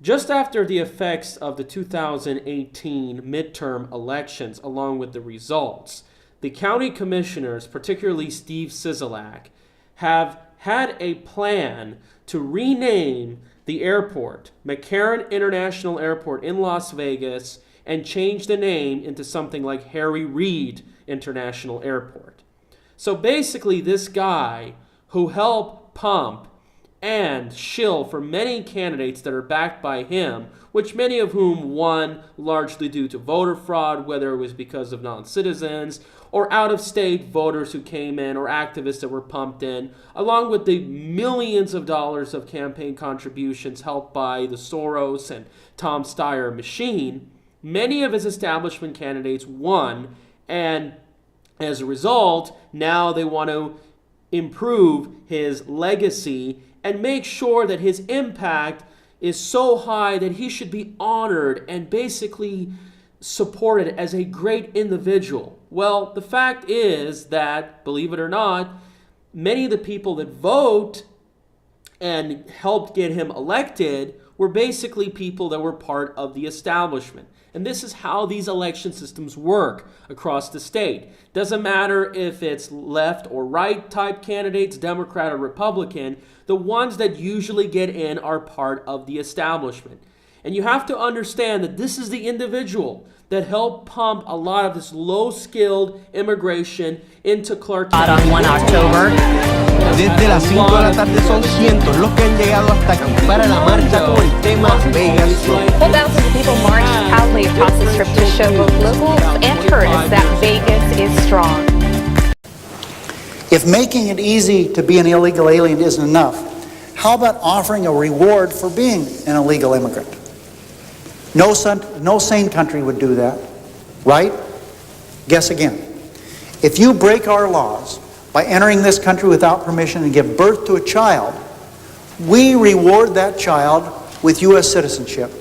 Just after the effects of the 2018 midterm elections, along with the results, the county commissioners, particularly Steve Sisolak, have had a plan to rename the airport, McCarran International Airport in Las Vegas, and change the name into something like Harry Reid International Airport. So basically, this guy who helped pump and shill for many candidates that are backed by him, which many of whom won largely due to voter fraud, whether it was because of non-citizens or out-of-state voters who came in or activists that were pumped in, along with the millions of dollars of campaign contributions helped by the Soros and Tom Steyer machine, many of his establishment candidates won, and as a result, now they want to improve his legacy and make sure that his impact is so high that he should be honored and basically supported as a great individual. Well, the fact is that, believe it or not, many of the people that vote and helped get him elected were basically people that were part of the establishment. And this is how these election systems work across the state. Doesn't matter if it's left or right type candidates, Democrat or Republican, the ones that usually get in are part of the establishment. And you have to understand that this is the individual that helped pump a lot of this low-skilled immigration into Clark County. On 1 October. Desde las 5 de la tarde son cientos los que han llegado hasta aquí para la marcha con el tema Vegas. Well, thousands of people marched proudly across the strip to show both locals and tourists that Vegas is strong. If making it easy to be an illegal alien isn't enough, how about offering a reward for being an illegal immigrant? No sane country would do that, right? Guess again. If you break our laws by entering this country without permission and give birth to a child, we reward that child with U.S. citizenship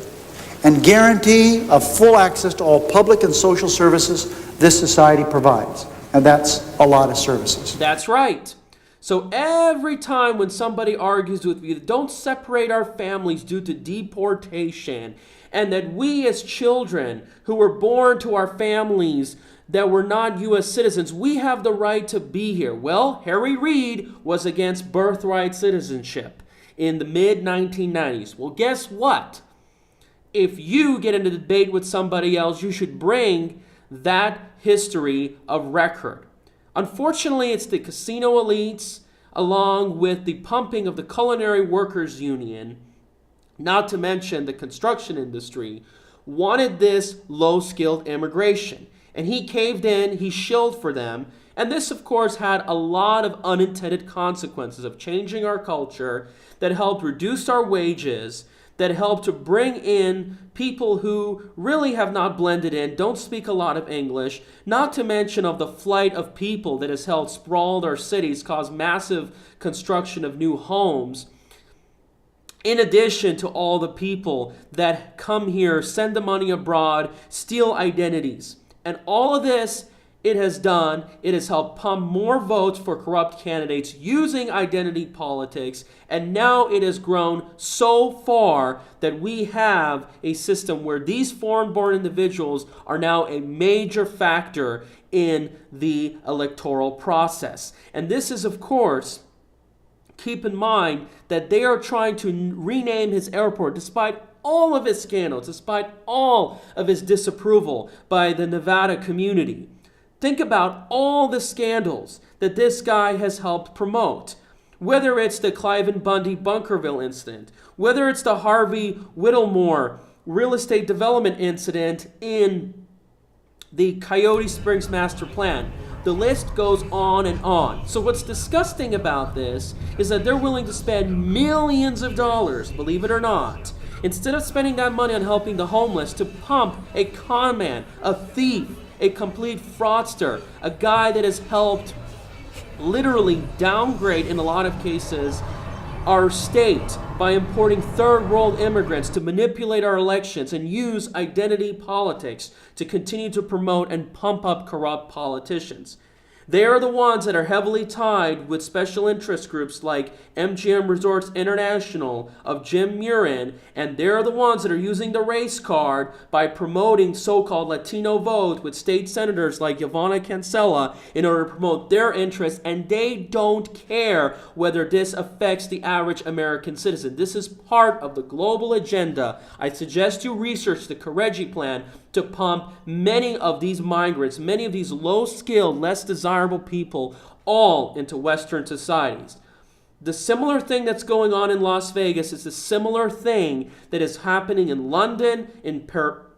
and guarantee of full access to all public and social services this society provides. And that's a lot of services. That's right. So every time when somebody argues with me that don't separate our families due to deportation, and that we as children who were born to our families that were not U.S. citizens, we have the right to be here. Well, Harry Reid was against birthright citizenship in the mid-1990s. Well, guess what? If you get into a debate with somebody else, you should bring that history of record. Unfortunately, it's the casino elites, along with the pumping of the Culinary Workers Union, not to mention the construction industry, wanted this low-skilled immigration. And he caved in, he shilled for them, and this, of course, had a lot of unintended consequences of changing our culture that helped reduce our wages, that helped to bring in people who really have not blended in, don't speak a lot of English, not to mention of the flight of people that has held sprawled our cities, caused massive construction of new homes, in addition to all the people that come here, send the money abroad, steal identities. And all of this it has done, it has helped pump more votes for corrupt candidates using identity politics, and now it has grown so far that we have a system where these foreign-born individuals are now a major factor in the electoral process. And this is, of course, keep in mind that they are trying to rename his airport despite all of his scandals, despite all of his disapproval by the Nevada community. Think about all the scandals that this guy has helped promote. Whether it's the Cliven Bundy Bunkerville incident, whether it's the Harvey Whittemore real estate development incident in the Coyote Springs master plan. The list goes on and on. So what's disgusting about this is that they're willing to spend millions of dollars, believe it or not, instead of spending that money on helping the homeless, to pump a con man, a thief, a complete fraudster, a guy that has helped literally downgrade, in a lot of cases, our state by importing third world immigrants to manipulate our elections and use identity politics to continue to promote and pump up corrupt politicians. They are the ones that are heavily tied with special interest groups like MGM Resorts International of Jim Murren, and they're the ones that are using the race card by promoting so-called Latino vote with state senators like Ivana Cancela in order to promote their interests, and they don't care whether this affects the average American citizen. This is part of the global agenda. I suggest you research the Corregi plan to pump many of these migrants, many of these low-skilled, less desirable people, all into Western societies. The similar thing that's going on in Las Vegas is the similar thing that is happening in London, in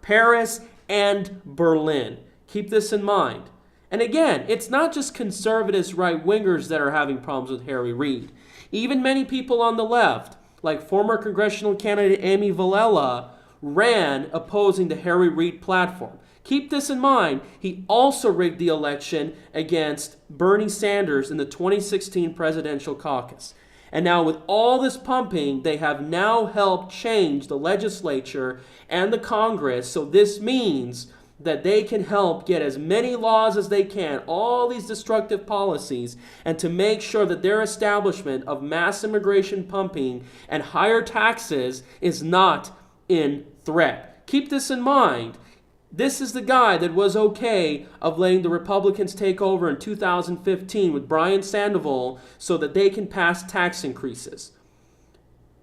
Paris, and Berlin. Keep this in mind. And again, it's not just conservatives, right-wingers that are having problems with Harry Reid. Even many people on the left, like former congressional candidate Amy Vilela, ran opposing the Harry Reid platform. Keep this in mind. He also rigged the election against Bernie Sanders in the 2016 presidential caucus. And now with all this pumping, they have now helped change the legislature and the Congress. So this means that they can help get as many laws as they can, all these destructive policies, and to make sure that their establishment of mass immigration pumping and higher taxes is not in threat. Keep this in mind. This is the guy that was okay of letting the Republicans take over in 2015 with Brian Sandoval so that they can pass tax increases.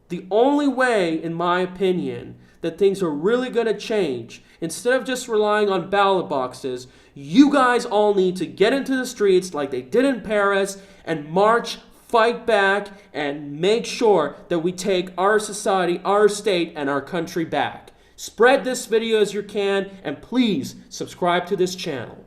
The only way, in my opinion, that things are really going to change, instead of just relying on ballot boxes, you guys all need to get into the streets like they did in Paris and march, fight back, and make sure that we take our society, our state, and our country back. Spread this video as you can, and please subscribe to this channel.